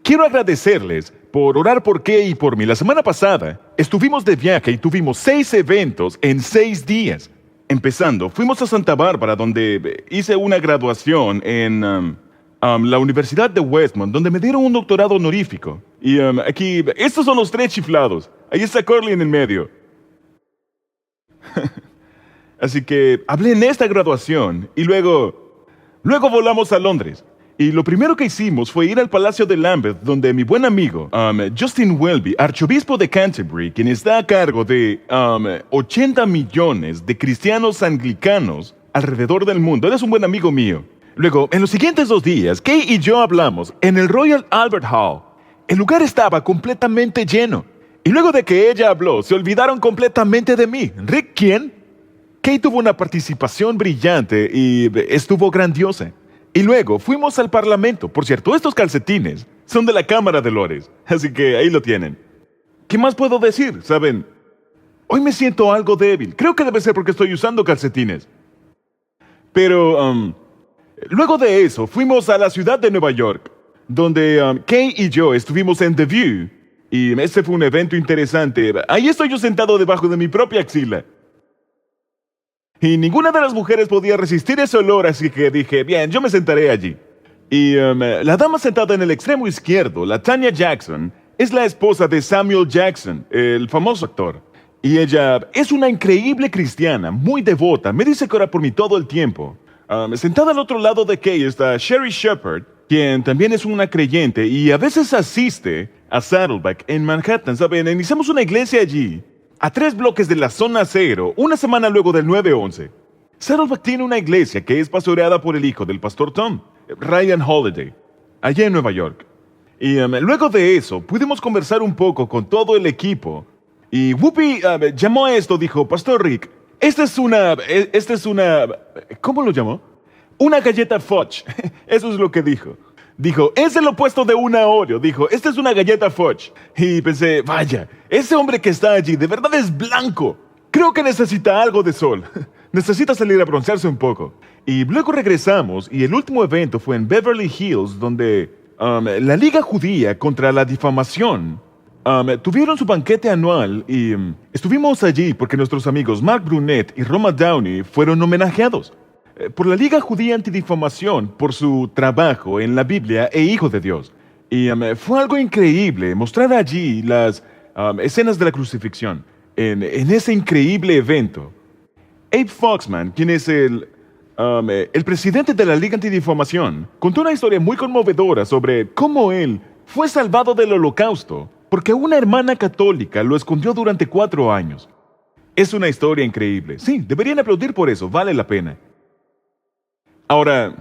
quiero agradecerles por orar por Kay y por mí. La semana pasada estuvimos de viaje y tuvimos 6 eventos en 6 días. Empezando, fuimos a Santa Bárbara, donde hice una graduación en la Universidad de Westmont, donde me dieron un doctorado honorífico. Y aquí, estos son los 3 chiflados. Ahí está Curly en el medio. Así que hablé en esta graduación y luego volamos a Londres. Y lo primero que hicimos fue ir al Palacio de Lambeth, donde mi buen amigo, Justin Welby, arzobispo de Canterbury, quien está a cargo de 80 millones de cristianos anglicanos alrededor del mundo. Él es un buen amigo mío. Luego, en los siguientes 2 días, Kay y yo hablamos en el Royal Albert Hall. El lugar estaba completamente lleno. Y luego de que ella habló, se olvidaron completamente de mí. ¿Rick quién? Kay tuvo una participación brillante y estuvo grandiosa. Y luego fuimos al Parlamento. Por cierto, estos calcetines son de la Cámara de Lores, así que ahí lo tienen. ¿Qué más puedo decir? ¿Saben? Hoy me siento algo débil. Creo que debe ser porque estoy usando calcetines. Pero luego de eso, fuimos a la ciudad de Nueva York, donde Kay y yo estuvimos en The View. Y ese fue un evento interesante. Ahí estoy yo sentado debajo de mi propia axila. Y ninguna de las mujeres podía resistir ese olor, así que dije, bien, yo me sentaré allí. Y la dama sentada en el extremo izquierdo, la Tanya Jackson, es la esposa de Samuel Jackson, el famoso actor. Y ella es una increíble cristiana, muy devota, me dice que ora por mí todo el tiempo. Sentada al otro lado de Kay está Sherry Shepard, quien también es una creyente y a veces asiste a Saddleback en Manhattan. ¿Saben? Iniciamos una iglesia allí, a 3 bloques de la zona cero, una semana luego del 9/11. Saddleback tiene una iglesia que es pastoreada por el hijo del pastor Tom, Ryan Holiday, allá en Nueva York. Y luego de eso, pudimos conversar un poco con todo el equipo. Y Whoopi llamó a esto, dijo, Pastor Rick, esta es una, ¿cómo lo llamó? Una galleta Fudge. Eso es lo que dijo. Dijo, es el opuesto de una Oreo. Dijo, esta es una galleta Fudge. Y pensé, vaya, ese hombre que está allí de verdad es blanco. Creo que necesita algo de sol. Necesita salir a broncearse un poco. Y luego regresamos y el último evento fue en Beverly Hills, donde la Liga Judía contra la Difamación tuvieron su banquete anual y estuvimos allí porque nuestros amigos Mark Brunet y Roma Downey fueron homenajeados por la Liga Judía Antidifamación por su trabajo en la Biblia e Hijo de Dios. Y fue algo increíble mostrar allí las escenas de la crucifixión en ese increíble evento. Abe Foxman, quien es el presidente de la Liga Antidifamación, contó una historia muy conmovedora sobre cómo él fue salvado del Holocausto porque una hermana católica lo escondió durante 4 años. Es una historia increíble. Sí, deberían aplaudir por eso, vale la pena. Ahora,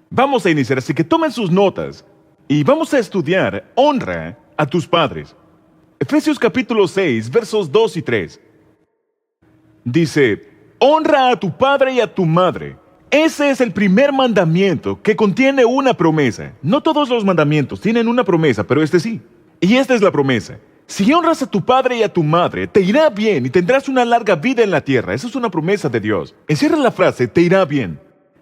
vamos a iniciar, así que tomen sus notas y vamos a estudiar honra a tus padres. Efesios capítulo 6, versos 2 y 3. Dice, honra a tu padre y a tu madre. Ese es el primer mandamiento que contiene una promesa. No todos los mandamientos tienen una promesa, pero este sí. Y esta es la promesa. Si honras a tu padre y a tu madre, te irá bien y tendrás una larga vida en la tierra. Esa es una promesa de Dios. Encierra la frase, te irá bien.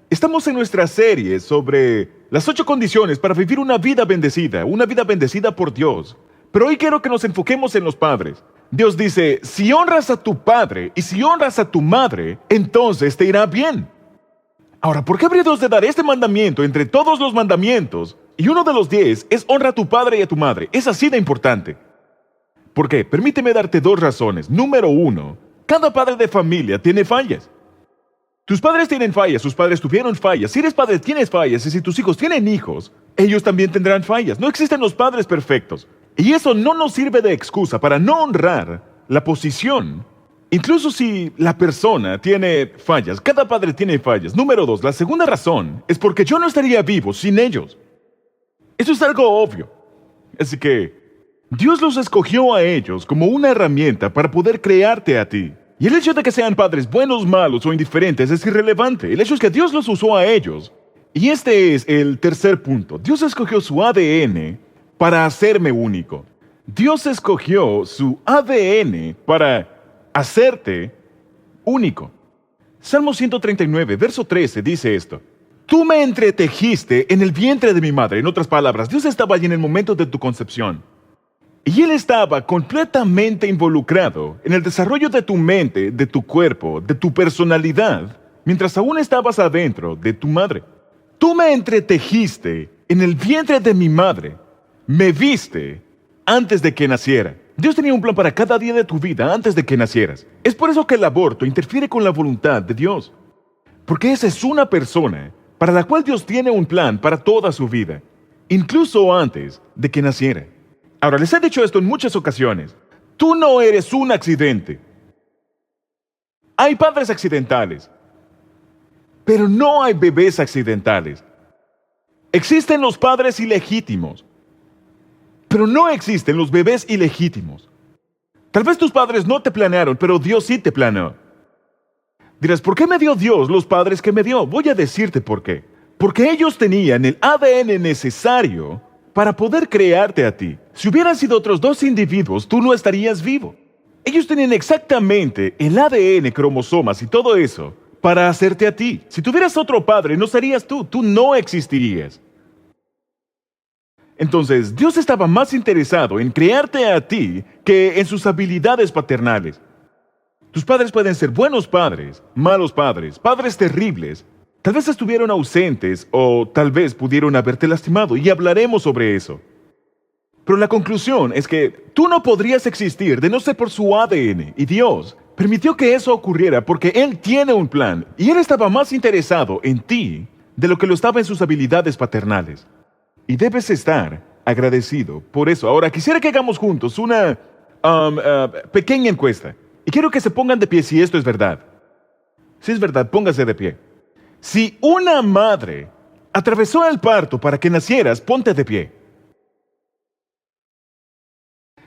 Estamos en nuestra serie sobre las 8 condiciones para vivir una vida bendecida por Dios. Pero hoy quiero que nos enfoquemos en los padres. Dios dice, si honras a tu padre y si honras a tu madre, entonces te irá bien. Ahora, ¿por qué habría Dios de dar este mandamiento entre todos los mandamientos? Y uno de los 10 es honra a tu padre y a tu madre. Es así de importante. ¿Por qué? Permíteme darte 2 razones. Número 1, cada padre de familia tiene fallas. Tus padres tienen fallas, sus padres tuvieron fallas. Si eres padre, tienes fallas. Y si tus hijos tienen hijos, ellos también tendrán fallas. No existen los padres perfectos. Y eso no nos sirve de excusa para no honrar la posición. Incluso si la persona tiene fallas, cada padre tiene fallas. Número 2, la segunda razón es porque yo no estaría vivo sin ellos. Eso es algo obvio. Así que Dios los escogió a ellos como una herramienta para poder crearte a ti. Y el hecho de que sean padres buenos, malos o indiferentes es irrelevante. El hecho es que Dios los usó a ellos. Y este es el tercer punto. Dios escogió su ADN para hacerme único. Dios escogió su ADN para hacerte único. Salmo 139, verso 13 dice esto. Tú me entretejiste en el vientre de mi madre. En otras palabras, Dios estaba allí en el momento de tu concepción. Y Él estaba completamente involucrado en el desarrollo de tu mente, de tu cuerpo, de tu personalidad, mientras aún estabas adentro de tu madre. Tú me entretejiste en el vientre de mi madre. Me viste antes de que naciera. Dios tenía un plan para cada día de tu vida antes de que nacieras. Es por eso que el aborto interfiere con la voluntad de Dios. Porque esa es una persona para la cual Dios tiene un plan para toda su vida, incluso antes de que naciera. Ahora, les he dicho esto en muchas ocasiones. Tú no eres un accidente. Hay padres accidentales, pero no hay bebés accidentales. Existen los padres ilegítimos, pero no existen los bebés ilegítimos. Tal vez tus padres no te planearon, pero Dios sí te planeó. Dirás, ¿por qué me dio Dios los padres que me dio? Voy a decirte por qué. Porque ellos tenían el ADN necesario para poder crearte a ti. Si hubieran sido otros dos individuos, tú no estarías vivo. Ellos tenían exactamente el ADN, cromosomas y todo eso para hacerte a ti. Si tuvieras otro padre, no serías tú no existirías. Entonces, Dios estaba más interesado en crearte a ti que en sus habilidades paternales. Tus padres pueden ser buenos padres, malos padres, padres terribles. Tal vez estuvieron ausentes o tal vez pudieron haberte lastimado y hablaremos sobre eso. Pero la conclusión es que tú no podrías existir de no ser por su ADN y Dios permitió que eso ocurriera porque Él tiene un plan y Él estaba más interesado en ti de lo que lo estaba en sus habilidades paternales. Y debes estar agradecido por eso. Ahora, quisiera que hagamos juntos una pequeña encuesta. Y quiero que se pongan de pie si esto es verdad. Si es verdad, póngase de pie. Si una madre atravesó el parto para que nacieras, ponte de pie.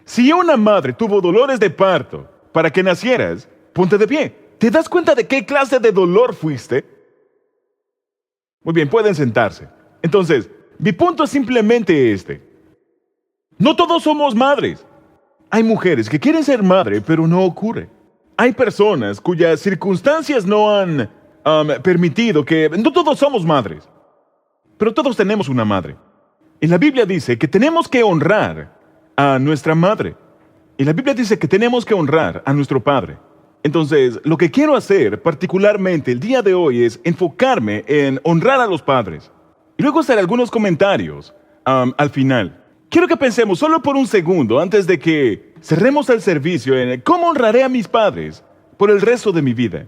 Si una madre tuvo dolores de parto para que nacieras, ponte de pie. ¿Te das cuenta de qué clase de dolor fuiste? Muy bien, pueden sentarse. Entonces, mi punto es simplemente este. No todos somos madres. Hay mujeres que quieren ser madre, pero no ocurre. Hay personas cuyas circunstancias no han permitido que... No todos somos madres, pero todos tenemos una madre. Y la Biblia dice que tenemos que honrar a nuestra madre. Y la Biblia dice que tenemos que honrar a nuestro padre. Entonces, lo que quiero hacer particularmente el día de hoy es enfocarme en honrar a los padres. Y luego hacer algunos comentarios al final. Quiero que pensemos solo por un segundo antes de que cerremos el servicio en cómo honraré a mis padres por el resto de mi vida.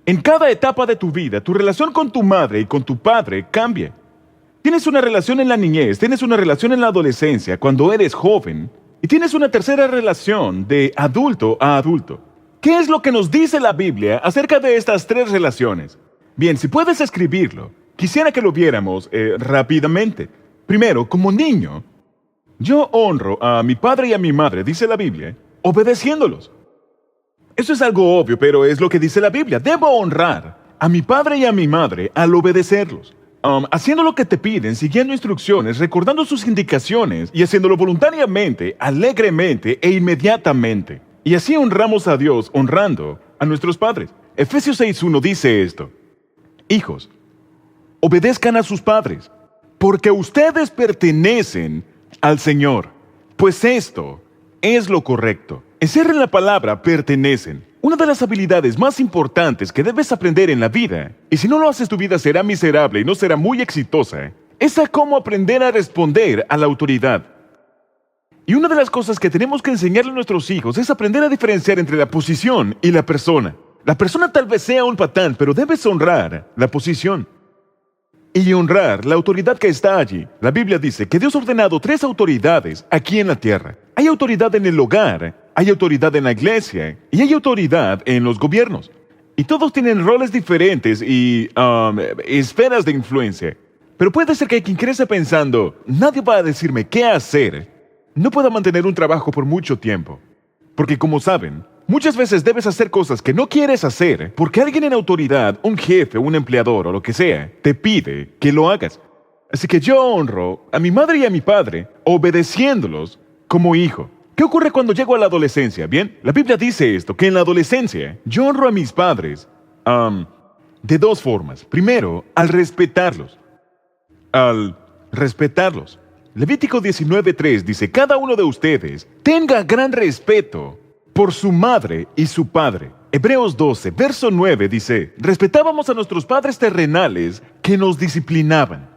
En cada etapa de tu vida, tu relación con tu madre y con tu padre cambia. Tienes una relación en la niñez, tienes una relación en la adolescencia, cuando eres joven, y tienes una tercera relación de adulto a adulto. ¿Qué es lo que nos dice la Biblia acerca de estas tres relaciones? Bien, si puedes escribirlo, quisiera que lo viéramos rápidamente. Primero, como niño, yo honro a mi padre y a mi madre, dice la Biblia, obedeciéndolos. Eso es algo obvio, pero es lo que dice la Biblia. Debo honrar a mi padre y a mi madre al obedecerlos. Haciendo lo que te piden, siguiendo instrucciones, recordando sus indicaciones y haciéndolo voluntariamente, alegremente e inmediatamente. Y así honramos a Dios honrando a nuestros padres. Efesios 6:1 dice esto. Hijos, obedezcan a sus padres, porque ustedes pertenecen al Señor, pues esto es lo correcto. Encierren la palabra pertenecen. Una de las habilidades más importantes que debes aprender en la vida, y si no lo haces tu vida será miserable y no será muy exitosa, es a cómo aprender a responder a la autoridad. Y una de las cosas que tenemos que enseñarle a nuestros hijos es aprender a diferenciar entre la posición y la persona. La persona tal vez sea un patán, pero debes honrar la posición y honrar la autoridad que está allí. La Biblia dice que Dios ha ordenado 3 autoridades aquí en la tierra. Hay autoridad en el hogar, hay autoridad en la iglesia y hay autoridad en los gobiernos. Y todos tienen roles diferentes y esferas de influencia. Pero puede ser que quien crece pensando, nadie va a decirme qué hacer, no pueda mantener un trabajo por mucho tiempo. Porque como saben, muchas veces debes hacer cosas que no quieres hacer porque alguien en autoridad, un jefe, un empleador o lo que sea, te pide que lo hagas. Así que yo honro a mi madre y a mi padre obedeciéndolos como hijo. ¿Qué ocurre cuando llego a la adolescencia? Bien, la Biblia dice esto, que en la adolescencia yo honro a mis padres de dos formas. Primero, al respetarlos. Al respetarlos. Levítico 19:3 dice, cada uno de ustedes tenga gran respeto por su madre y su padre. Hebreos 12, verso 9 dice, respetábamos a nuestros padres terrenales que nos disciplinaban.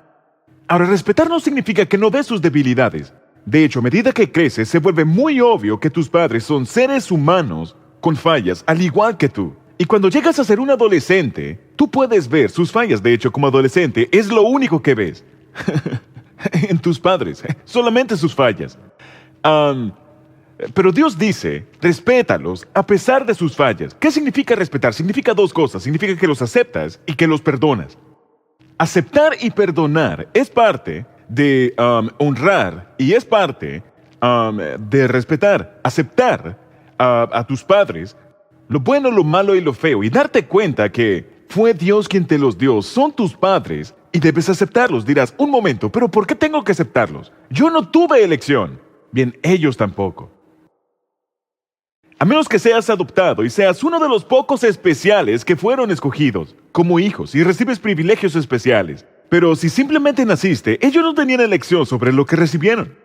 Ahora, respetar no significa que no ves sus debilidades. De hecho, a medida que creces, se vuelve muy obvio que tus padres son seres humanos con fallas, al igual que tú. Y cuando llegas a ser un adolescente, tú puedes ver sus fallas. De hecho, como adolescente, es lo único que ves en tus padres, solamente sus fallas. Pero Dios dice, respétalos a pesar de sus fallas. ¿Qué significa respetar? Significa dos cosas. Significa que los aceptas y que los perdonas. Aceptar y perdonar es parte de honrar y es parte de respetar. Aceptar a tus padres, lo bueno, lo malo y lo feo, y darte cuenta que fue Dios quien te los dio, son tus padres y debes aceptarlos. Dirás, un momento, pero ¿por qué tengo que aceptarlos? Yo no tuve elección. Bien, ellos tampoco. A menos que seas adoptado y seas uno de los pocos especiales que fueron escogidos como hijos y recibes privilegios especiales. Pero si simplemente naciste, ellos no tenían elección sobre lo que recibieron.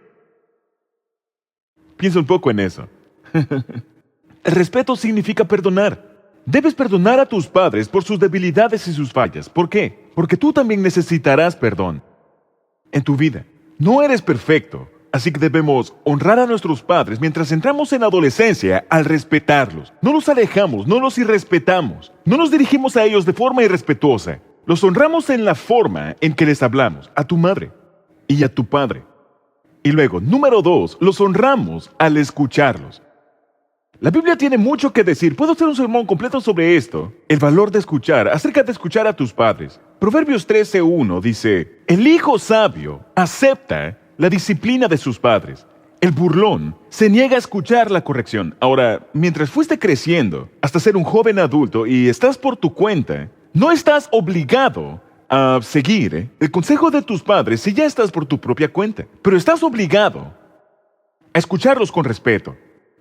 Piensa un poco en eso. El respeto significa perdonar. Debes perdonar a tus padres por sus debilidades y sus fallas. ¿Por qué? Porque tú también necesitarás perdón en tu vida. No eres perfecto. Así que debemos honrar a nuestros padres mientras entramos en adolescencia al respetarlos. No los alejamos, no los irrespetamos. No nos dirigimos a ellos de forma irrespetuosa. Los honramos en la forma en que les hablamos, a tu madre y a tu padre. Y luego, número 2, los honramos al escucharlos. La Biblia tiene mucho que decir. Puedo hacer un sermón completo sobre esto. El valor de escuchar, acerca de escuchar a tus padres. Proverbios 13:1 dice, el hijo sabio acepta la disciplina de sus padres. El burlón se niega a escuchar la corrección. Ahora, mientras fuiste creciendo hasta ser un joven adulto y estás por tu cuenta, no estás obligado a seguir el consejo de tus padres si ya estás por tu propia cuenta. Pero estás obligado a escucharlos con respeto.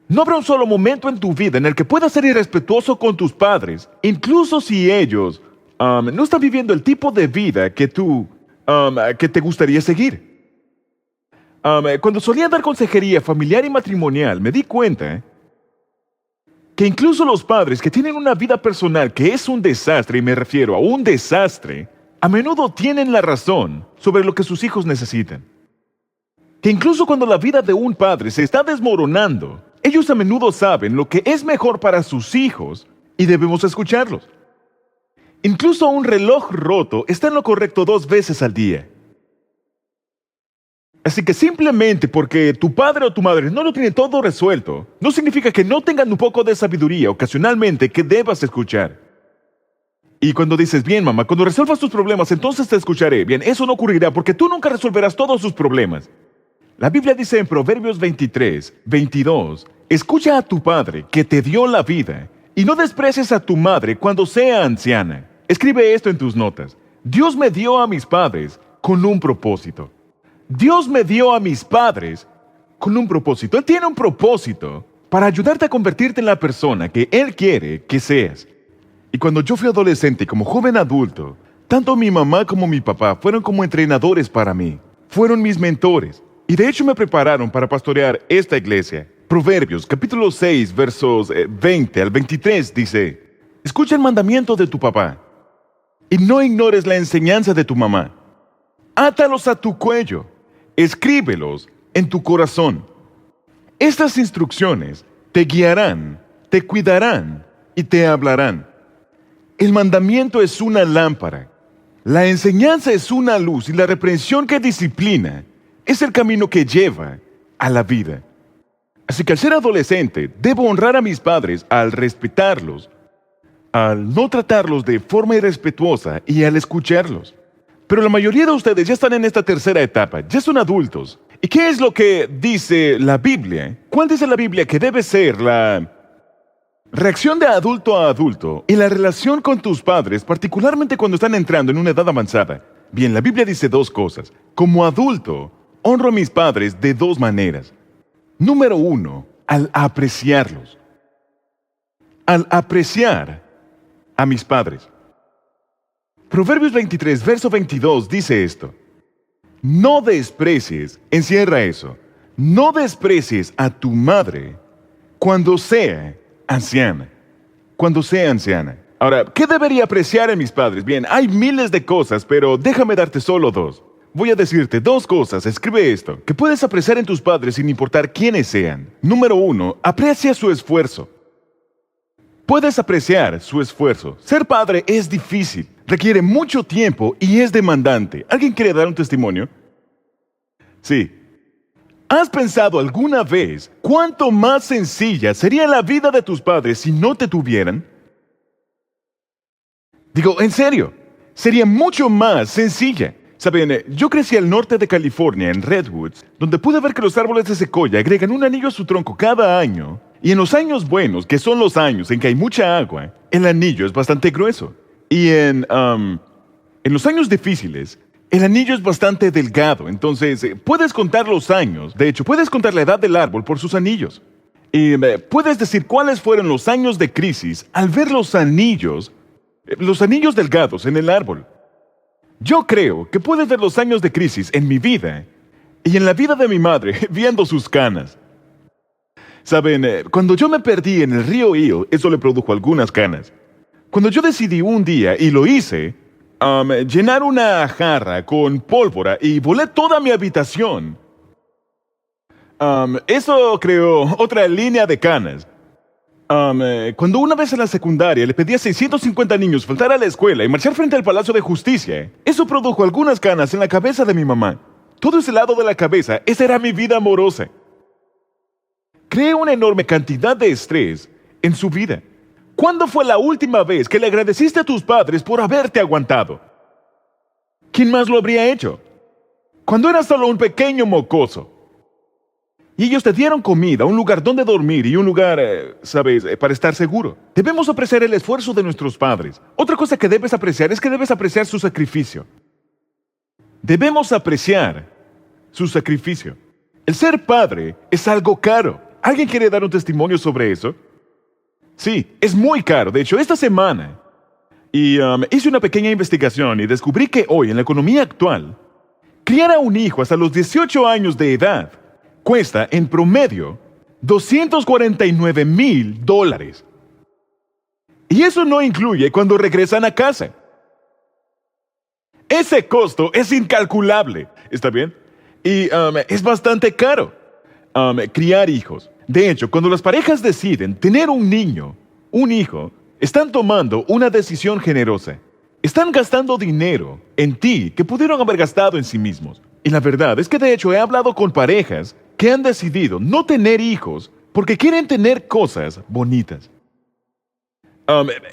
No habrá un solo momento en tu vida en el que puedas ser irrespetuoso con tus padres, incluso si ellos no están viviendo el tipo de vida que te gustaría seguir. Cuando solía dar consejería familiar y matrimonial, me di cuenta que incluso los padres que tienen una vida personal que es un desastre, y me refiero a un desastre, a menudo tienen la razón sobre lo que sus hijos necesitan. Que incluso cuando la vida de un padre se está desmoronando, ellos a menudo saben lo que es mejor para sus hijos y debemos escucharlos. Incluso un reloj roto está en lo correcto 2 veces al día. Así que simplemente porque tu padre o tu madre no lo tiene todo resuelto, no significa que no tengan un poco de sabiduría ocasionalmente que debas escuchar. Y cuando dices, bien mamá, cuando resuelvas tus problemas, entonces te escucharé. Bien, eso no ocurrirá porque tú nunca resolverás todos sus problemas. La Biblia dice en Proverbios 23:22, escucha a tu padre que te dio la vida y no desprecies a tu madre cuando sea anciana. Escribe esto en tus notas. Dios me dio a mis padres con un propósito. Dios me dio a mis padres con un propósito. Él tiene un propósito para ayudarte a convertirte en la persona que Él quiere que seas. Y cuando yo fui adolescente y como joven adulto, tanto mi mamá como mi papá fueron como entrenadores para mí. Fueron mis mentores. Y de hecho me prepararon para pastorear esta iglesia. Proverbios, capítulo 6, versos 20 al 23 dice, escucha el mandamiento de tu papá y no ignores la enseñanza de tu mamá. Átalos a tu cuello. Escríbelos en tu corazón. Estas instrucciones te guiarán, te cuidarán y te hablarán. El mandamiento es una lámpara. La enseñanza es una luz y la reprensión que disciplina es el camino que lleva a la vida. Así que al ser adolescente, debo honrar a mis padres al respetarlos, al no tratarlos de forma irrespetuosa y al escucharlos. Pero la mayoría de ustedes ya están en esta tercera etapa, ya son adultos. ¿Y qué es lo que dice la Biblia? ¿Cuál dice la Biblia que debe ser la reacción de adulto a adulto y la relación con tus padres, particularmente cuando están entrando en una edad avanzada? Bien, la Biblia dice 2 cosas. Como adulto, honro a mis padres de 2 maneras. Número 1, al apreciarlos. Al apreciar a mis padres. Proverbios 23, verso 22 dice esto. No desprecies, encierra eso, no desprecies a tu madre cuando sea anciana. Cuando sea anciana. Ahora, ¿qué debería apreciar en mis padres? Bien, hay miles de cosas, pero déjame darte solo dos. Voy a decirte dos cosas, escribe esto, que puedes apreciar en tus padres sin importar quiénes sean. Número uno, aprecia su esfuerzo. Puedes apreciar su esfuerzo. Ser padre es difícil, requiere mucho tiempo y es demandante. ¿Alguien quiere dar un testimonio? Sí. ¿Has pensado alguna vez cuánto más sencilla sería la vida de tus padres si no te tuvieran? Digo, en serio, sería mucho más sencilla. Saben, yo crecí al norte de California, en Redwoods, donde pude ver que los árboles de secoya agregan un anillo a su tronco cada año. Y en los años buenos, que son los años en que hay mucha agua, el anillo es bastante grueso. Y en los años difíciles, el anillo es bastante delgado. Entonces, puedes contar los años. De hecho, puedes contar la edad del árbol por sus anillos. Y puedes decir cuáles fueron los años de crisis al ver los anillos delgados en el árbol. Yo creo que puedes ver los años de crisis en mi vida y en la vida de mi madre viendo sus canas. Saben, cuando yo me perdí en el río Eel, eso le produjo algunas canas. Cuando yo decidí un día, y lo hice, llenar una jarra con pólvora y volé toda mi habitación, eso creó otra línea de canas. Cuando una vez en la secundaria le pedí a 650 niños faltar a la escuela y marchar frente al Palacio de Justicia, eso produjo algunas canas en la cabeza de mi mamá. Todo ese lado de la cabeza, esa era mi vida amorosa. Creé una enorme cantidad de estrés en su vida. ¿Cuándo fue la última vez que le agradeciste a tus padres por haberte aguantado? ¿Quién más lo habría hecho? Cuando eras solo un pequeño mocoso. Y ellos te dieron comida, un lugar donde dormir y un lugar, para estar seguro. Debemos apreciar el esfuerzo de nuestros padres. Otra cosa que debes apreciar es que debes apreciar su sacrificio. Debemos apreciar su sacrificio. El ser padre es algo caro. ¿Alguien quiere dar un testimonio sobre eso? Sí, es muy caro. De hecho, esta semana hice una pequeña investigación y descubrí que hoy, en la economía actual, criar a un hijo hasta los 18 años de edad cuesta en promedio $249,000. Y eso no incluye cuando regresan a casa. Ese costo es incalculable, ¿está bien? Y es bastante caro criar hijos. De hecho, cuando las parejas deciden tener un hijo, están tomando una decisión generosa. Están gastando dinero en ti que pudieron haber gastado en sí mismos. Y la verdad es que de hecho he hablado con parejas que han decidido no tener hijos porque quieren tener cosas bonitas.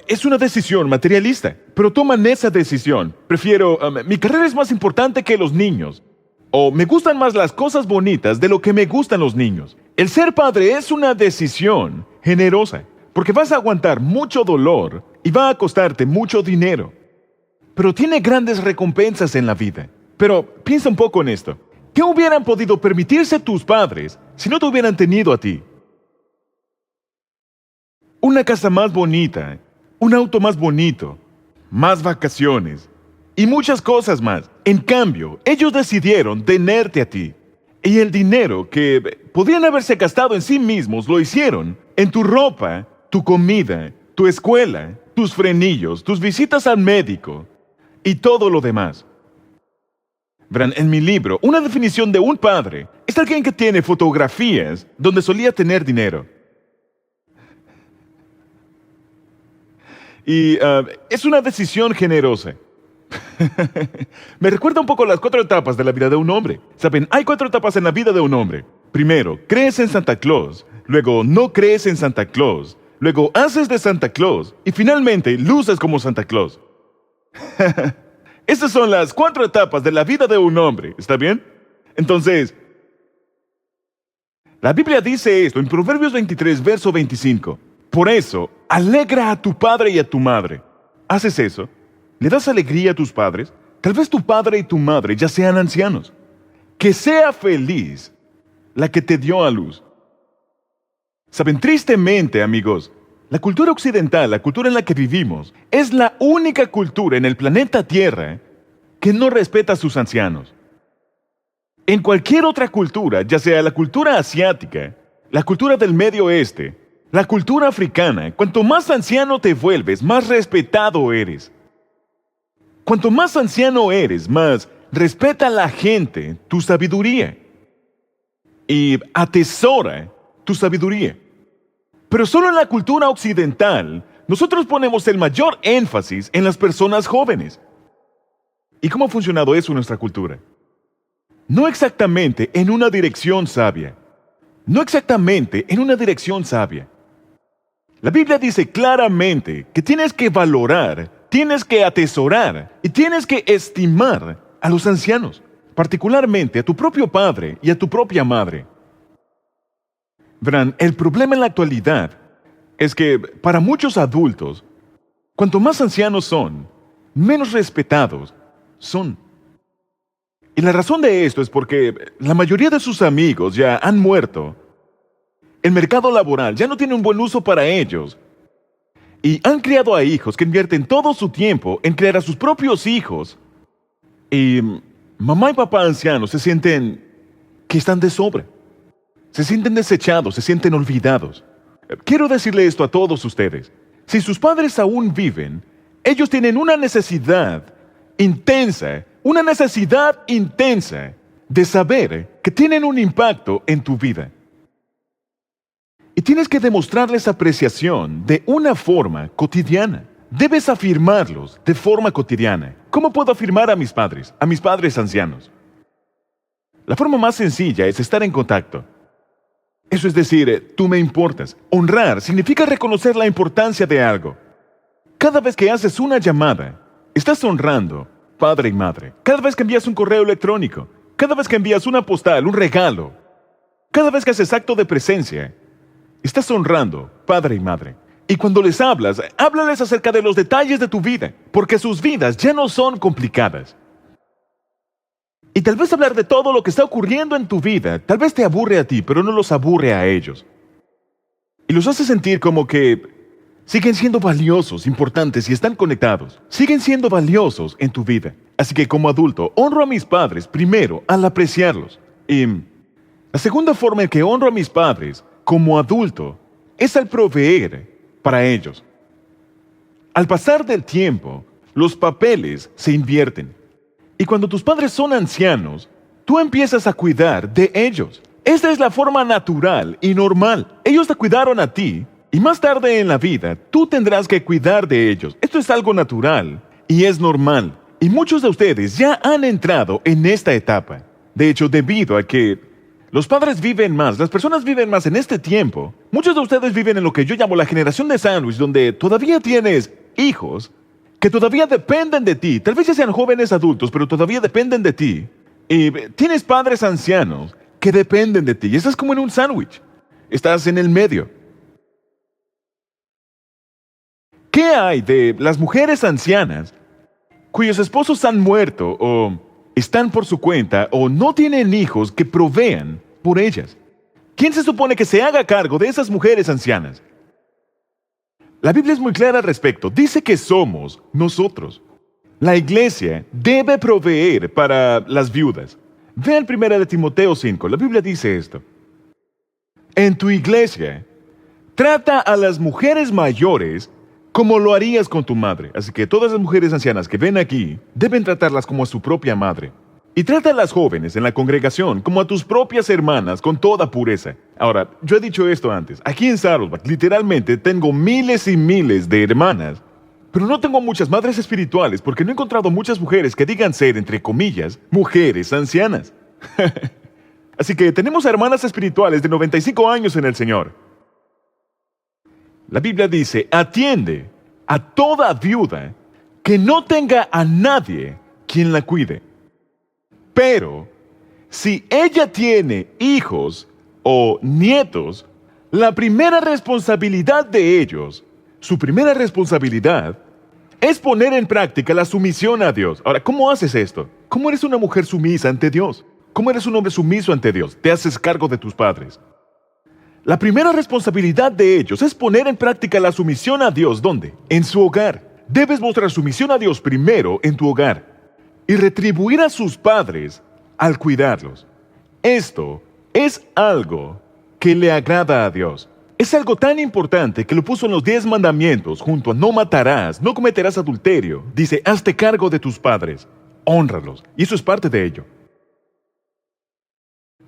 Es una decisión materialista, pero toman esa decisión. Prefiero, mi carrera es más importante que los niños. O me gustan más las cosas bonitas de lo que me gustan los niños. El ser padre es una decisión generosa, porque vas a aguantar mucho dolor y va a costarte mucho dinero. Pero tiene grandes recompensas en la vida. Pero piensa un poco en esto. ¿Qué hubieran podido permitirse tus padres si no te hubieran tenido a ti? Una casa más bonita, un auto más bonito, más vacaciones y muchas cosas más. En cambio, ellos decidieron tenerte a ti. Y el dinero que podrían haberse gastado en sí mismos lo hicieron en tu ropa, tu comida, tu escuela, tus frenillos, tus visitas al médico y todo lo demás. Verán, en mi libro, una definición de un padre es alguien que tiene fotografías donde solía tener dinero. Y es una decisión generosa. Me recuerda un poco las 4 etapas de la vida de un hombre. Saben, hay 4 etapas en la vida de un hombre. Primero, crees en Santa Claus. Luego, no crees en Santa Claus. Luego, haces de Santa Claus. Y finalmente, luces como Santa Claus. Esas son las 4 etapas de la vida de un hombre. ¿Está bien? Entonces, la Biblia dice esto en Proverbios 23, verso 25. Por eso, alegra a tu padre y a tu madre. ¿Haces eso? ¿Le das alegría a tus padres? Tal vez tu padre y tu madre ya sean ancianos. Que sea feliz la que te dio a luz. Saben, tristemente, amigos, La cultura occidental, la cultura en la que vivimos, es la única cultura en el planeta Tierra que no respeta a sus ancianos. En cualquier otra cultura, ya sea la cultura asiática, la cultura del Medio Oeste, la cultura africana, cuanto más anciano te vuelves, más respetado eres. Cuanto más anciano eres, más respeta a la gente tu sabiduría y atesora tu sabiduría. Pero solo en la cultura occidental, nosotros ponemos el mayor énfasis en las personas jóvenes. ¿Y cómo ha funcionado eso en nuestra cultura? No exactamente en una dirección sabia. No exactamente en una dirección sabia. La Biblia dice claramente que tienes que valorar, tienes que atesorar y tienes que estimar a los ancianos, particularmente a tu propio padre y a tu propia madre. Verán, el problema en la actualidad es que para muchos adultos, cuanto más ancianos son, menos respetados son. Y la razón de esto es porque la mayoría de sus amigos ya han muerto. El mercado laboral ya no tiene un buen uso para ellos. Y han criado a hijos que invierten todo su tiempo en criar a sus propios hijos. Y mamá y papá ancianos se sienten que están de sobra. Se sienten desechados, se sienten olvidados. Quiero decirle esto a todos ustedes. Si sus padres aún viven, ellos tienen una necesidad intensa de saber que tienen un impacto en tu vida. Y tienes que demostrarles apreciación de una forma cotidiana. Debes afirmarlos de forma cotidiana. ¿Cómo puedo afirmar a mis padres ancianos? La forma más sencilla es estar en contacto. Eso es decir, tú me importas. Honrar significa reconocer la importancia de algo. Cada vez que haces una llamada, estás honrando padre y madre. Cada vez que envías un correo electrónico, cada vez que envías una postal, un regalo, cada vez que haces acto de presencia, estás honrando padre y madre. Y cuando les hablas, háblales acerca de los detalles de tu vida, porque sus vidas ya no son complicadas. Y tal vez hablar de todo lo que está ocurriendo en tu vida, tal vez te aburre a ti, pero no los aburre a ellos. Y los hace sentir como que siguen siendo valiosos, importantes y están conectados. Siguen siendo valiosos en tu vida. Así que como adulto, honro a mis padres primero al apreciarlos. Y la segunda forma en que honro a mis padres como adulto es al proveer para ellos. Al pasar del tiempo, los papeles se invierten. Y cuando tus padres son ancianos, tú empiezas a cuidar de ellos. Esta es la forma natural y normal. Ellos te cuidaron a ti y más tarde en la vida tú tendrás que cuidar de ellos. Esto es algo natural y es normal. Y muchos de ustedes ya han entrado en esta etapa. De hecho, debido a que los padres viven más, las personas viven más en este tiempo, muchos de ustedes viven en lo que yo llamo la generación de sándwich, donde todavía tienes hijos que todavía dependen de ti, tal vez ya sean jóvenes adultos, pero todavía dependen de ti. Y tienes padres ancianos que dependen de ti. Y estás como en un sándwich. Estás en el medio. ¿Qué hay de las mujeres ancianas cuyos esposos han muerto o están por su cuenta o no tienen hijos que provean por ellas? ¿Quién se supone que se haga cargo de esas mujeres ancianas? La Biblia es muy clara al respecto. Dice que somos nosotros. La iglesia debe proveer para las viudas. Vean 1 Timoteo 5. La Biblia dice esto. En tu iglesia, trata a las mujeres mayores como lo harías con tu madre. Así que todas las mujeres ancianas que ven aquí deben tratarlas como a su propia madre. Y trata a las jóvenes en la congregación como a tus propias hermanas con toda pureza. Ahora, yo he dicho esto antes. Aquí en Saddleback, literalmente tengo miles y miles de hermanas, pero no tengo muchas madres espirituales porque no he encontrado muchas mujeres que digan ser, entre comillas, mujeres ancianas. Así que tenemos hermanas espirituales de 95 años en el Señor. La Biblia dice, atiende a toda viuda que no tenga a nadie quien la cuide. Pero, si ella tiene hijos o nietos, la primera responsabilidad de ellos, su primera responsabilidad, es poner en práctica la sumisión a Dios. Ahora, ¿cómo haces esto? ¿Cómo eres una mujer sumisa ante Dios? ¿Cómo eres un hombre sumiso ante Dios? Te haces cargo de tus padres. La primera responsabilidad de ellos es poner en práctica la sumisión a Dios. ¿Dónde? En su hogar. Debes mostrar sumisión a Dios primero en tu hogar y retribuir a sus padres al cuidarlos. Esto es algo que le agrada a Dios. Es algo tan importante que lo puso en los 10 mandamientos junto a no matarás, no cometerás adulterio. Dice, hazte cargo de tus padres, hónralos. Y eso es parte de ello.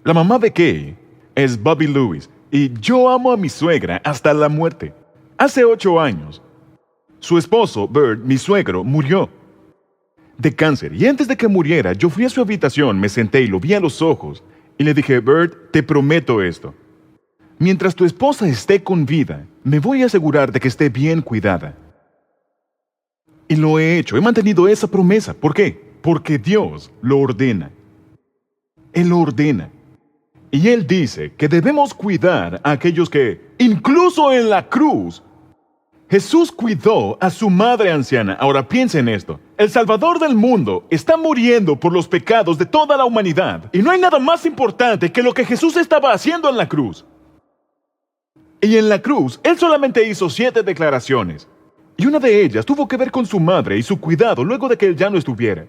La mamá de Kay es Bobby Lewis y yo amo a mi suegra hasta la muerte. Hace 8 años, su esposo, Bert, mi suegro, murió de cáncer. Y antes de que muriera, yo fui a su habitación, me senté y lo vi a los ojos y le dije, Bert, te prometo esto. Mientras tu esposa esté con vida, me voy a asegurar de que esté bien cuidada. Y lo he hecho, he mantenido esa promesa. ¿Por qué? Porque Dios lo ordena. Él lo ordena. Y Él dice que debemos cuidar a aquellos que, incluso en la cruz, Jesús cuidó a su madre anciana. Ahora piensa en esto. El Salvador del mundo está muriendo por los pecados de toda la humanidad. Y no hay nada más importante que lo que Jesús estaba haciendo en la cruz. Y en la cruz, Él solamente hizo 7 declaraciones. Y una de ellas tuvo que ver con su madre y su cuidado luego de que Él ya no estuviera.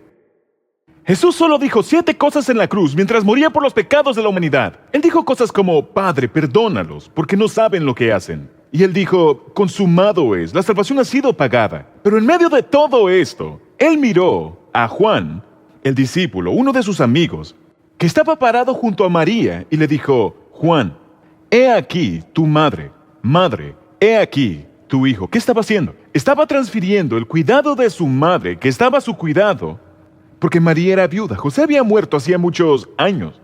Jesús solo dijo 7 cosas en la cruz mientras moría por los pecados de la humanidad. Él dijo cosas como, Padre, perdónalos, porque no saben lo que hacen. Y Él dijo, consumado es, la salvación ha sido pagada. Pero en medio de todo esto, Él miró a Juan, el discípulo, uno de sus amigos, que estaba parado junto a María, y le dijo, Juan, he aquí tu madre, madre, he aquí tu hijo. ¿Qué estaba haciendo? Estaba transfiriendo el cuidado de su madre, que estaba a su cuidado, porque María era viuda. José había muerto hacía muchos años.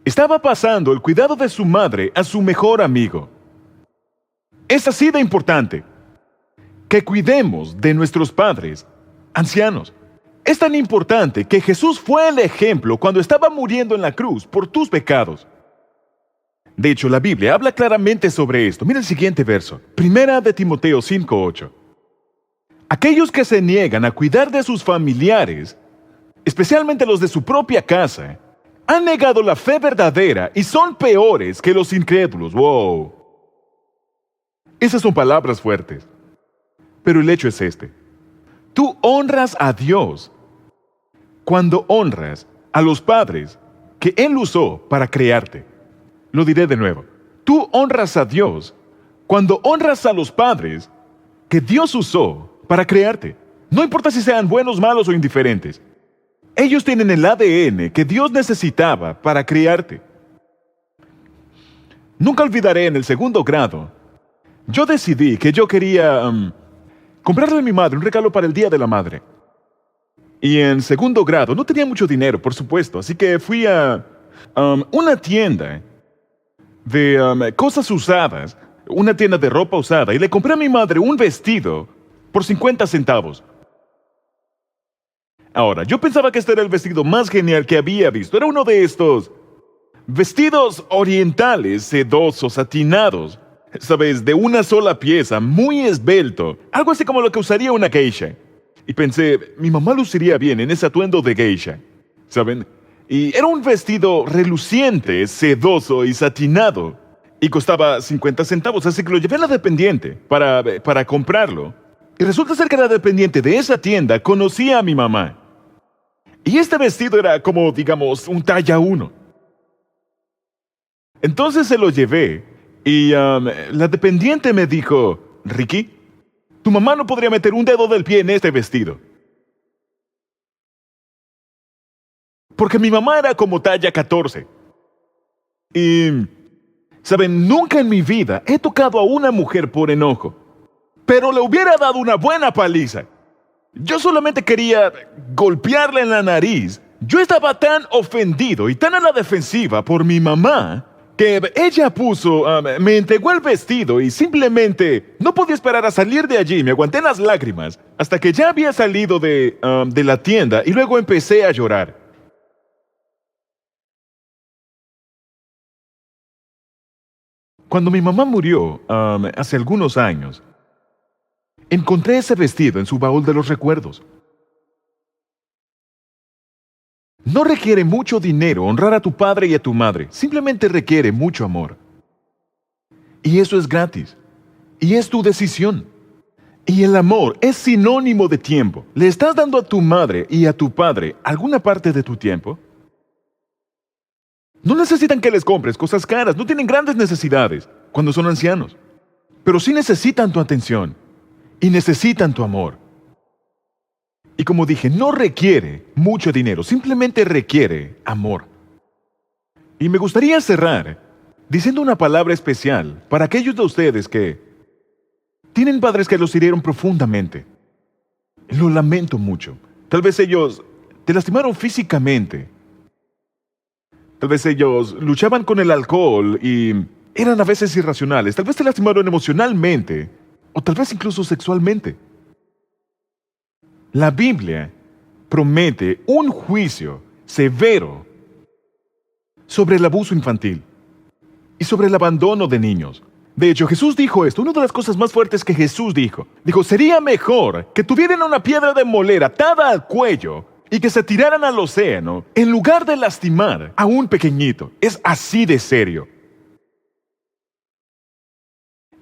Estaba pasando el cuidado de su madre a su mejor amigo. Es así de importante que cuidemos de nuestros padres ancianos. Es tan importante que Jesús fue el ejemplo cuando estaba muriendo en la cruz por tus pecados. De hecho, la Biblia habla claramente sobre esto. Mira el siguiente verso. Primera de Timoteo 5:8. Aquellos que se niegan a cuidar de sus familiares, especialmente los de su propia casa, han negado la fe verdadera y son peores que los incrédulos. ¡Wow! Esas son palabras fuertes. Pero el hecho es este. Tú honras a Dios cuando honras a los padres que Él usó para crearte. Lo diré de nuevo. Tú honras a Dios cuando honras a los padres que Dios usó para crearte. No importa si sean buenos, malos o indiferentes. Ellos tienen el ADN que Dios necesitaba para criarte. Nunca olvidaré en el 2º grado, yo decidí que yo quería comprarle a mi madre un regalo para el Día de la Madre. Y en 2º grado no tenía mucho dinero, por supuesto, así que fui a una tienda de cosas usadas, una tienda de ropa usada, y le compré a mi madre un vestido por 50 centavos. Ahora, yo pensaba que este era el vestido más genial que había visto. Era uno de estos vestidos orientales, sedosos, satinados, ¿sabes? De una sola pieza, muy esbelto, algo así como lo que usaría una geisha. Y pensé, mi mamá luciría bien en ese atuendo de geisha, ¿saben? Y era un vestido reluciente, sedoso y satinado. Y costaba 50 centavos, así que lo llevé a la dependiente para comprarlo. Y resulta ser que la dependiente de esa tienda conocía a mi mamá. Y este vestido era como, digamos, un talla 1. Entonces se lo llevé y la dependiente me dijo, Ricky, tu mamá no podría meter un dedo del pie en este vestido. Porque mi mamá era como talla 14. Y, ¿saben? Nunca en mi vida he tocado a una mujer por enojo. Pero le hubiera dado una buena paliza. Yo solamente quería golpearle en la nariz. Yo estaba tan ofendido y tan a la defensiva por mi mamá que ella me entregó el vestido y simplemente no podía esperar a salir de allí. Me aguanté las lágrimas hasta que ya había salido de la tienda y luego empecé a llorar. Cuando mi mamá murió hace algunos años, encontré ese vestido en su baúl de los recuerdos. No requiere mucho dinero honrar a tu padre y a tu madre, simplemente requiere mucho amor. Y eso es gratis. Y es tu decisión. Y el amor es sinónimo de tiempo. ¿Le estás dando a tu madre y a tu padre alguna parte de tu tiempo? No necesitan que les compres cosas caras, no tienen grandes necesidades cuando son ancianos. Pero sí necesitan tu atención y necesitan tu amor. Y como dije, no requiere mucho dinero, simplemente requiere amor. Y me gustaría cerrar diciendo una palabra especial para aquellos de ustedes que tienen padres que los hirieron profundamente. Lo lamento mucho. Tal vez ellos te lastimaron físicamente. Tal vez ellos luchaban con el alcohol y eran a veces irracionales. Tal vez te lastimaron emocionalmente o tal vez incluso sexualmente. La Biblia promete un juicio severo sobre el abuso infantil y sobre el abandono de niños. De hecho, Jesús dijo esto, una de las cosas más fuertes que Jesús dijo, sería mejor que tuvieran una piedra de moler atada al cuello y que se tiraran al océano en lugar de lastimar a un pequeñito. Es así de serio.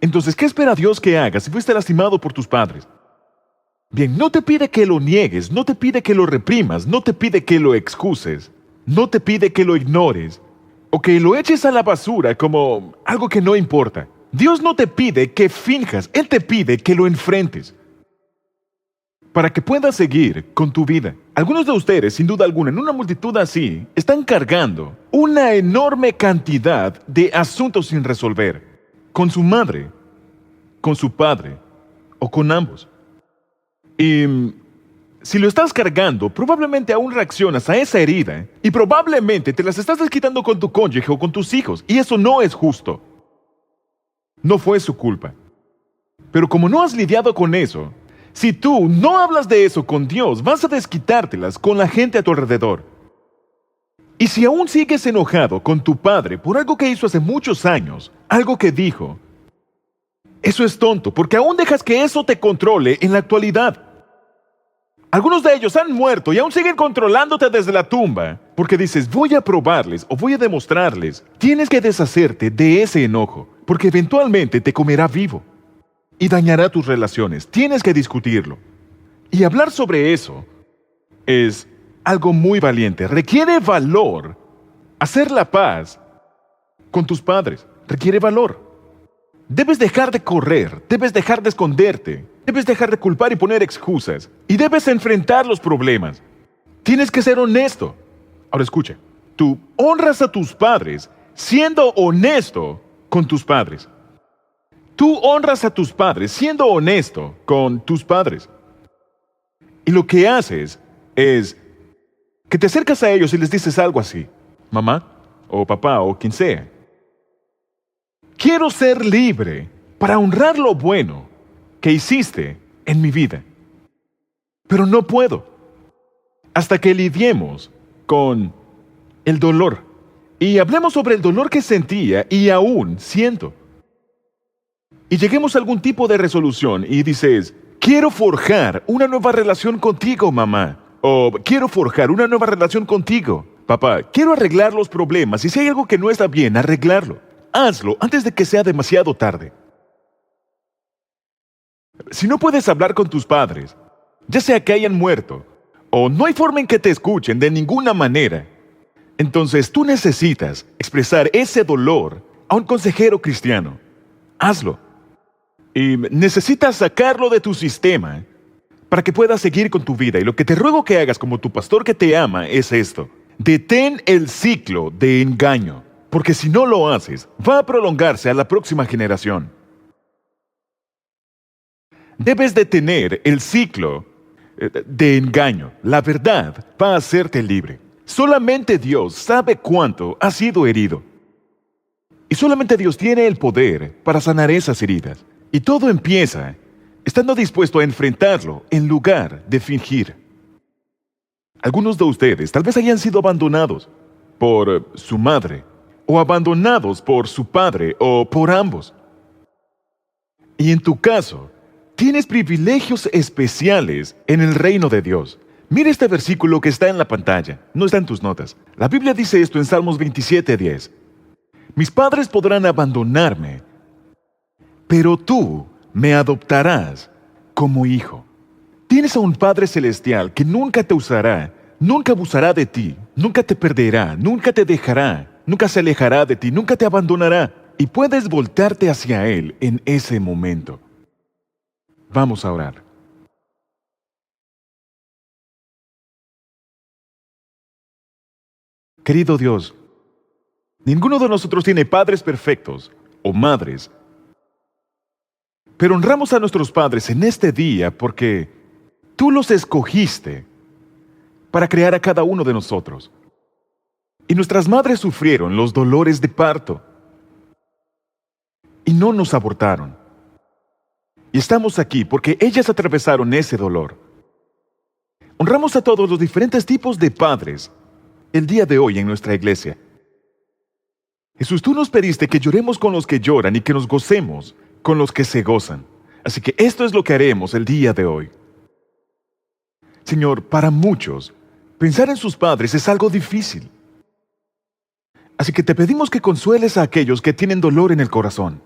Entonces, ¿qué espera Dios que hagas si fuiste lastimado por tus padres? Bien, no te pide que lo niegues, no te pide que lo reprimas, no te pide que lo excuses, no te pide que lo ignores o que lo eches a la basura como algo que no importa. Dios no te pide que finjas, Él te pide que lo enfrentes para que puedas seguir con tu vida. Algunos de ustedes, sin duda alguna, en una multitud así, están cargando una enorme cantidad de asuntos sin resolver, con su madre, con su padre o con ambos. Y si lo estás cargando, probablemente aún reaccionas a esa herida y probablemente te las estás desquitando con tu cónyuge o con tus hijos, y eso no es justo. No fue su culpa. Pero como no has lidiado con eso, si tú no hablas de eso con Dios, vas a desquitártelas con la gente a tu alrededor. Y si aún sigues enojado con tu padre por algo que hizo hace muchos años, algo que dijo, eso es tonto, porque aún dejas que eso te controle en la actualidad. Algunos de ellos han muerto y aún siguen controlándote desde la tumba, porque dices, voy a probarles o voy a demostrarles. Tienes que deshacerte de ese enojo, porque eventualmente te comerá vivo y dañará tus relaciones. Tienes que discutirlo. Y hablar sobre eso es algo muy valiente. Requiere valor. Hacer la paz con tus padres requiere valor. Debes dejar de correr, debes dejar de esconderte, debes dejar de culpar y poner excusas, y debes enfrentar los problemas. Tienes que ser honesto. Ahora escucha, tú honras a tus padres siendo honesto con tus padres. Tú honras a tus padres siendo honesto con tus padres. Y lo que haces es que te acercas a ellos y les dices algo así, mamá o papá o quien sea. Quiero ser libre para honrar lo bueno que hiciste en mi vida. Pero no puedo hasta que lidiemos con el dolor y hablemos sobre el dolor que sentía y aún siento. Y lleguemos a algún tipo de resolución y dices, quiero forjar una nueva relación contigo, mamá. O quiero forjar una nueva relación contigo, papá. Quiero arreglar los problemas y si hay algo que no está bien, arreglarlo. Hazlo antes de que sea demasiado tarde. Si no puedes hablar con tus padres, ya sea que hayan muerto, o no hay forma en que te escuchen de ninguna manera, entonces tú necesitas expresar ese dolor a un consejero cristiano. Hazlo. Y necesitas sacarlo de tu sistema para que puedas seguir con tu vida. Y lo que te ruego que hagas como tu pastor que te ama es esto. Detén el ciclo de engaño. Porque si no lo haces, va a prolongarse a la próxima generación. Debes detener el ciclo de engaño. La verdad va a hacerte libre. Solamente Dios sabe cuánto has sido herido. Y solamente Dios tiene el poder para sanar esas heridas. Y todo empieza estando dispuesto a enfrentarlo en lugar de fingir. Algunos de ustedes tal vez hayan sido abandonados por su madre, o abandonados por su padre o por ambos. Y en tu caso, tienes privilegios especiales en el reino de Dios. Mira este versículo que está en la pantalla, no está en tus notas. La Biblia dice esto en Salmos 27:10. Mis padres podrán abandonarme, pero tú me adoptarás como hijo. Tienes a un Padre Celestial que nunca te usará, nunca abusará de ti, nunca te perderá, nunca te dejará, nunca se alejará de ti, nunca te abandonará, y puedes voltearte hacia Él en ese momento. Vamos a orar. Querido Dios, ninguno de nosotros tiene padres perfectos o madres, pero honramos a nuestros padres en este día porque tú los escogiste para crear a cada uno de nosotros. Y nuestras madres sufrieron los dolores de parto y no nos abortaron. Y estamos aquí porque ellas atravesaron ese dolor. Honramos a todos los diferentes tipos de padres el día de hoy en nuestra iglesia. Jesús, tú nos pediste que lloremos con los que lloran y que nos gocemos con los que se gozan. Así que esto es lo que haremos el día de hoy. Señor, para muchos, pensar en sus padres es algo difícil. Así que te pedimos que consueles a aquellos que tienen dolor en el corazón.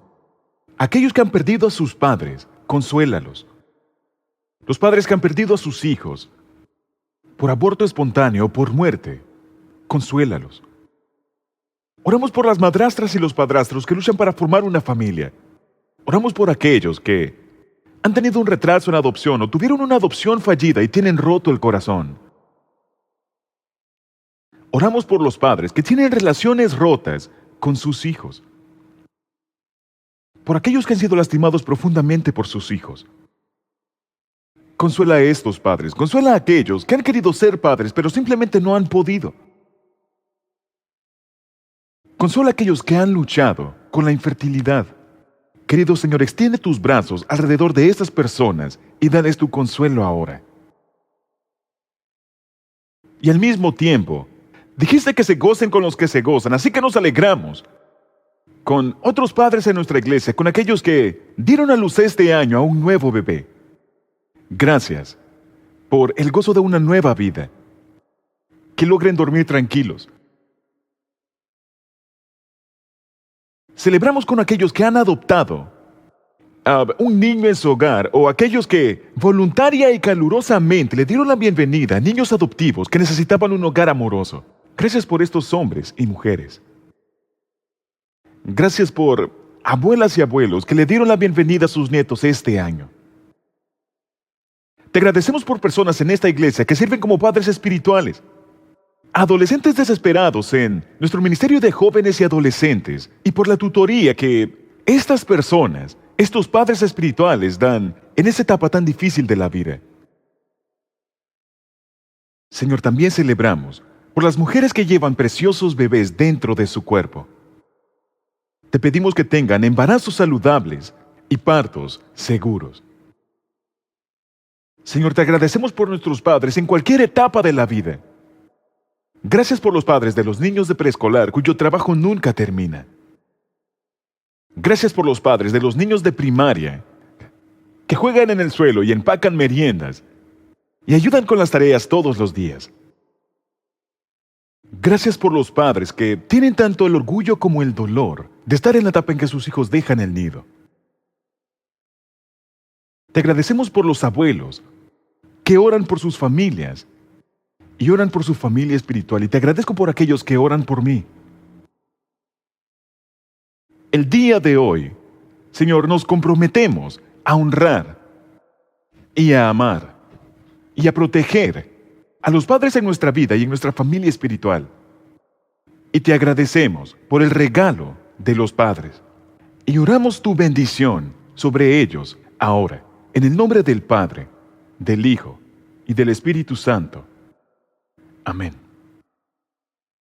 Aquellos que han perdido a sus padres, consuélalos. Los padres que han perdido a sus hijos, por aborto espontáneo o por muerte, consuélalos. Oramos por las madrastras y los padrastros que luchan para formar una familia. Oramos por aquellos que han tenido un retraso en adopción o tuvieron una adopción fallida y tienen roto el corazón. Oramos por los padres que tienen relaciones rotas con sus hijos. Por aquellos que han sido lastimados profundamente por sus hijos. Consuela a estos padres, consuela a aquellos que han querido ser padres pero simplemente no han podido. Consuela a aquellos que han luchado con la infertilidad. Querido Señor, extiende tus brazos alrededor de estas personas y dales tu consuelo ahora. Y al mismo tiempo, dijiste que se gocen con los que se gozan, así que nos alegramos con otros padres en nuestra iglesia, con aquellos que dieron a luz este año a un nuevo bebé. Gracias por el gozo de una nueva vida. Que logren dormir tranquilos. Celebramos con aquellos que han adoptado a un niño en su hogar o aquellos que voluntaria y calurosamente le dieron la bienvenida a niños adoptivos que necesitaban un hogar amoroso. Gracias por estos hombres y mujeres. Gracias por abuelas y abuelos que le dieron la bienvenida a sus nietos este año. Te agradecemos por personas en esta iglesia que sirven como padres espirituales. Adolescentes desesperados en nuestro ministerio de jóvenes y adolescentes y por la tutoría que estas personas, estos padres espirituales dan en esta etapa tan difícil de la vida. Señor, también celebramos por las mujeres que llevan preciosos bebés dentro de su cuerpo. Te pedimos que tengan embarazos saludables y partos seguros. Señor, te agradecemos por nuestros padres en cualquier etapa de la vida. Gracias por los padres de los niños de preescolar cuyo trabajo nunca termina. Gracias por los padres de los niños de primaria que juegan en el suelo y empacan meriendas y ayudan con las tareas todos los días. Gracias por los padres que tienen tanto el orgullo como el dolor de estar en la etapa en que sus hijos dejan el nido. Te agradecemos por los abuelos que oran por sus familias y oran por su familia espiritual. Y te agradezco por aquellos que oran por mí. El día de hoy, Señor, nos comprometemos a honrar y a amar y a proteger a los padres en nuestra vida y en nuestra familia espiritual. Y te agradecemos por el regalo de los padres. Y oramos tu bendición sobre ellos ahora, en el nombre del Padre, del Hijo y del Espíritu Santo. Amén.